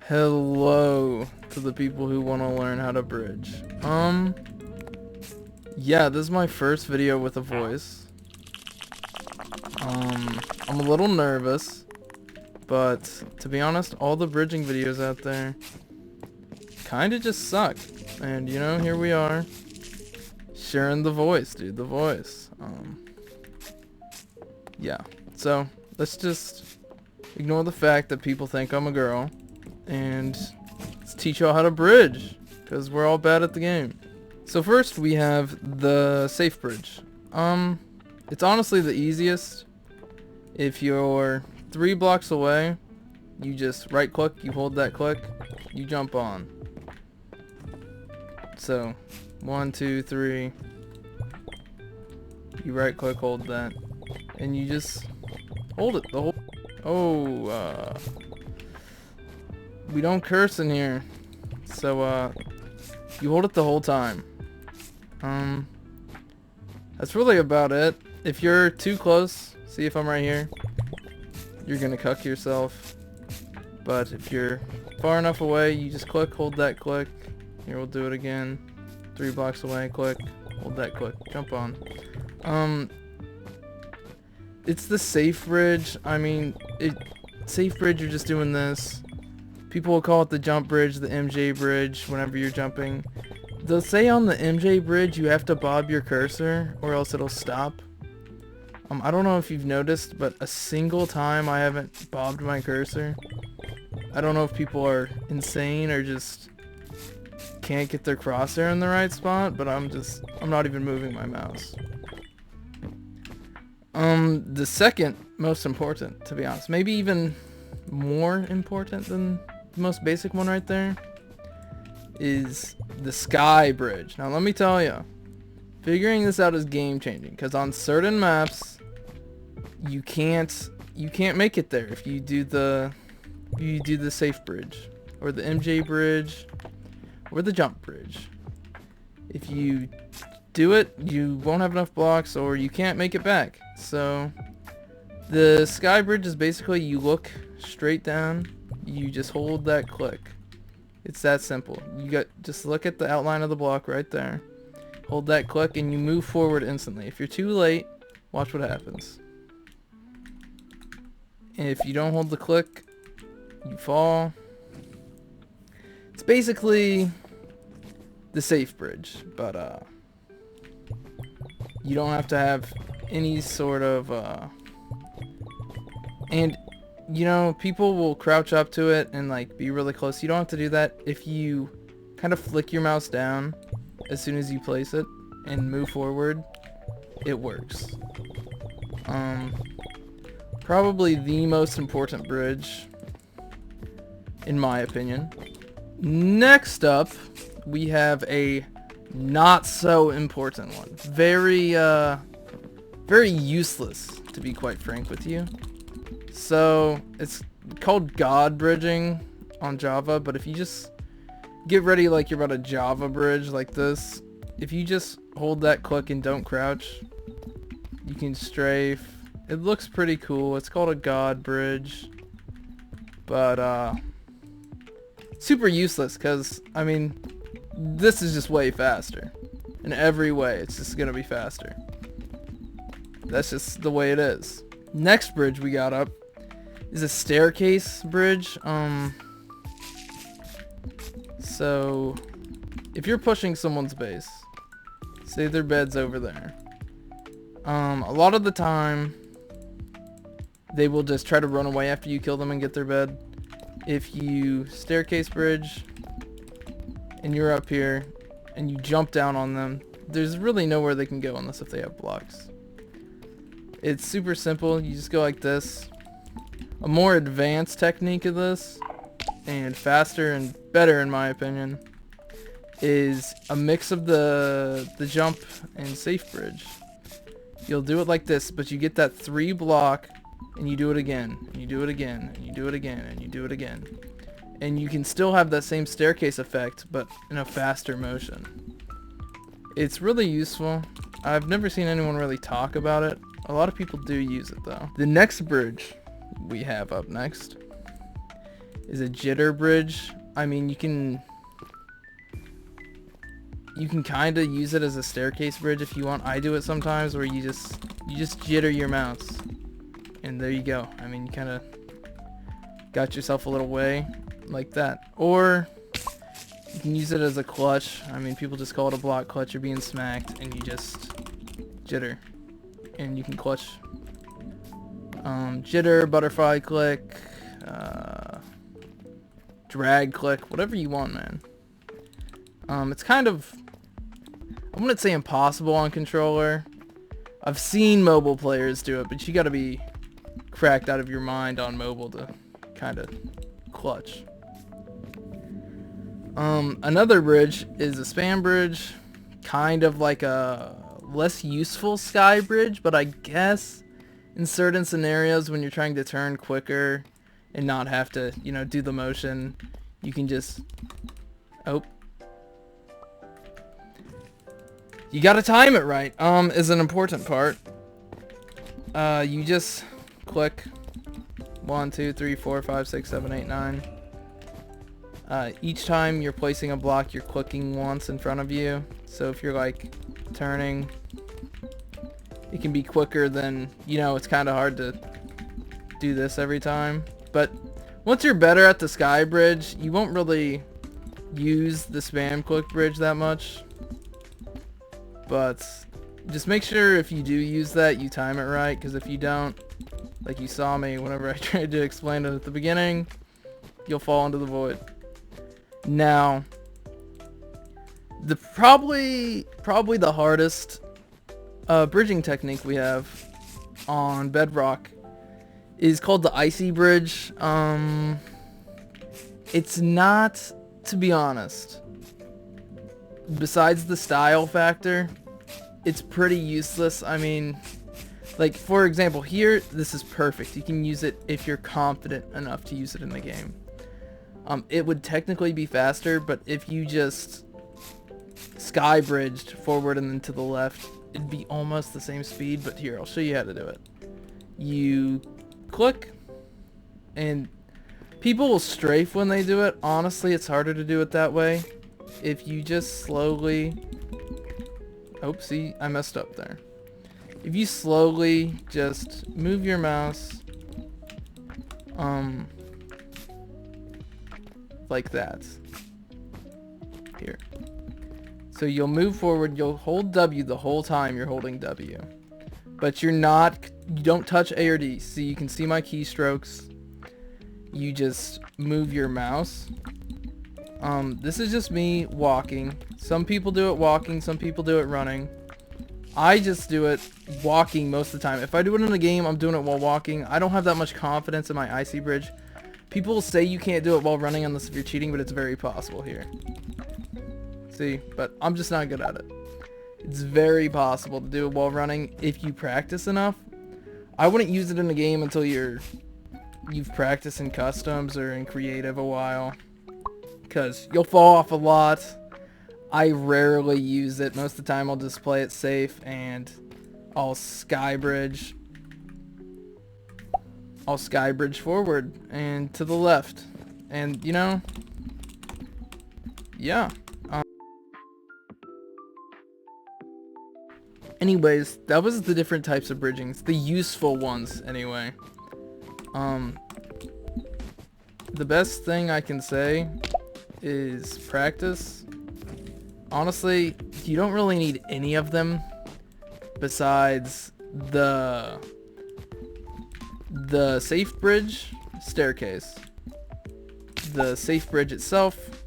Hello to the people who want to learn how to bridge. Yeah, this is my first video with a voice. I'm a little nervous, but to be honest, all the bridging videos out there kinda just suck. And you know, here we are, sharing the voice, dude, the voice. Yeah, so let's just ignore the fact that people think I'm a girl and let's teach y'all how to bridge, because we're all bad at the game. So first we have the safe bridge. It's honestly the easiest. If you're 3 blocks away, you just right click, you hold that click, you jump on. So 1, 2, 3, you right click, hold that, and you just hold it the whole. We don't curse in here, so you hold it the whole time. That's really about it. If you're too close, see if I'm right here, you're gonna cuck yourself. But if you're far enough away, you just click, hold that click. Here, we'll do it again. 3 blocks away, click, hold that click, jump on. It's the safe bridge. I mean, safe bridge, you're just doing this. People will call it the jump bridge, the MJ bridge, whenever you're jumping. They'll say on the MJ bridge you have to bob your cursor or else it'll stop. I don't know if you've noticed, but a single time I haven't bobbed my cursor. I don't know if people are insane or just can't get their crosshair in the right spot, but I'm not even moving my mouse. The second most important, to be honest, maybe even more important than the most basic one right there, is the sky bridge. Now let me tell you, figuring this out is game changing, because on certain maps you can't make it there if you do the safe bridge or the MJ bridge or the jump bridge. If you do it, you won't have enough blocks or you can't make it back. So the sky bridge is basically you look straight down, you just hold that click. It's that simple. Just look at the outline of the block right there, hold that click, and you move forward instantly. If you're too late, watch what happens. And if you don't hold the click, you fall. It's basically the safe bridge, but you don't have to have any sort of and you know, people will crouch up to it and like be really close. You don't have to do that. If you kind of flick your mouse down as soon as you place it and move forward, it works. Probably the most important bridge in my opinion. Next up, we have a not so important one. Very useless, to be quite frank with you. So it's called God bridging on Java, but if you just get ready like you're about to Java bridge like this, if you just hold that click and don't crouch, you can strafe. It looks pretty cool. It's called a God bridge, but super useless, because I mean, this is just way faster. In every way, it's just gonna be faster. That's just the way it is. Next bridge we got up is a staircase bridge. So if you're pushing someone's base, say their bed's over there, a lot of the time they will just try to run away after you kill them and get their bed. If you staircase bridge and you're up here and you jump down on them, there's really nowhere they can go unless if they have blocks. It's super simple. You just go like this. A more advanced technique of this, and faster and better in my opinion, is a mix of the jump and safe bridge. You'll do it like this, but you get that 3 block and you do it again, and you do it again, and you do it again, and you do it again. And you can still have that same staircase effect, but in a faster motion. It's really useful. I've never seen anyone really talk about it. A lot of people do use it though. The next bridge we have up next, is a jitter bridge. I mean, you can kind of use it as a staircase bridge if you want. I do it sometimes where you just jitter your mouse, and there you go. I mean, you kind of got yourself a little way like that. Or you can use it as a clutch. I mean, people just call it a block clutch. You're being smacked and you just jitter, and you can clutch. Jitter, butterfly click, drag click, whatever you want, man. It's kind of, I wouldn't say impossible on controller. I've seen mobile players do it, but you gotta be cracked out of your mind on mobile to kind of clutch. Another bridge is a spam bridge, kind of like a less useful sky bridge, but I guess in certain scenarios when you're trying to turn quicker and not have to, you know, do the motion, you can just, oh, you gotta time it right, is an important part. You just click 1, 2, 3, 4, 5, 6, 7, 8, 9. Each time you're placing a block, you're clicking once in front of you. So if you're like turning, it can be quicker than, you know, it's kind of hard to do this every time. But once you're better at the sky bridge, you won't really use the spam click bridge that much. But just make sure if you do use that, you time it right, because if you don't, like you saw me whenever I tried to explain it at the beginning, you'll fall into the void. Now, the probably the hardest bridging technique we have on Bedrock is called the icy bridge. It's not, to be honest, besides the style factor, it's pretty useless. I mean, like for example here, this is perfect. You can use it if you're confident enough to use it in the game. It would technically be faster, but if you just sky bridged forward and then to the left, it'd be almost the same speed. But here, I'll show you how to do it. You click, and people will strafe when they do it. Honestly, it's harder to do it that way. If you just slowly, oh, see, I messed up there. If you slowly just move your mouse, like that. Here. So you'll move forward, you'll hold W the whole time you're holding W. But you don't touch A or D. So you can see my keystrokes. You just move your mouse. This is just me walking. Some people do it walking, some people do it running. I just do it walking most of the time. If I do it in a game, I'm doing it while walking. I don't have that much confidence in my icy bridge. People say you can't do it while running unless if you're cheating, but it's very possible here. See, but I'm just not good at it. It's very possible to do it while running if you practice enough. I wouldn't use it in a game until you've practiced in customs or in creative a while, because you'll fall off a lot. I rarely use it. Most of the time I'll just play it safe and I'll sky bridge forward and to the left, and you know, yeah. Anyways, that was the different types of bridgings, the useful ones anyway. The best thing I can say is practice. Honestly, you don't really need any of them besides the safe bridge staircase, the safe bridge itself,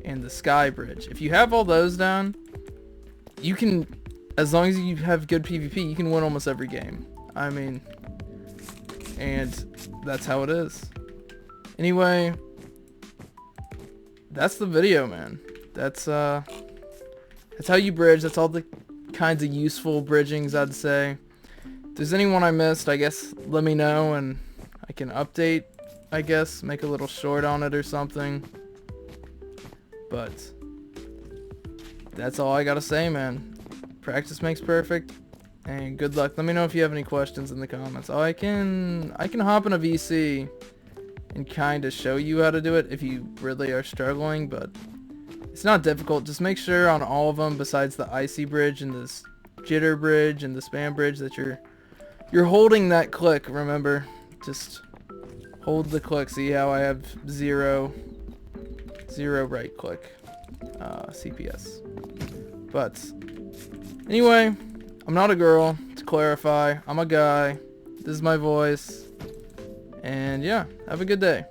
and the sky bridge. If you have all those down, you can, as long as you have good PvP, you can win almost every game. I mean, and that's how it is. Anyway, that's the video, man. That's how you bridge. That's all the kinds of useful bridgings, I'd say. If there's anyone I missed, I guess let me know and I can update, I guess, make a little short on it or something. But that's all I gotta say, man. Practice makes perfect, and good luck. Let me know if you have any questions in the comments. Oh, I can hop in a VC and kind of show you how to do it if you really are struggling, but it's not difficult. Just make sure on all of them besides the icy bridge and this jitter bridge and the spam bridge that you're holding that click. Remember, just hold the click. See how I have zero right click CPS. But anyway, I'm not a girl, to clarify. I'm a guy. This is my voice. And yeah, have a good day.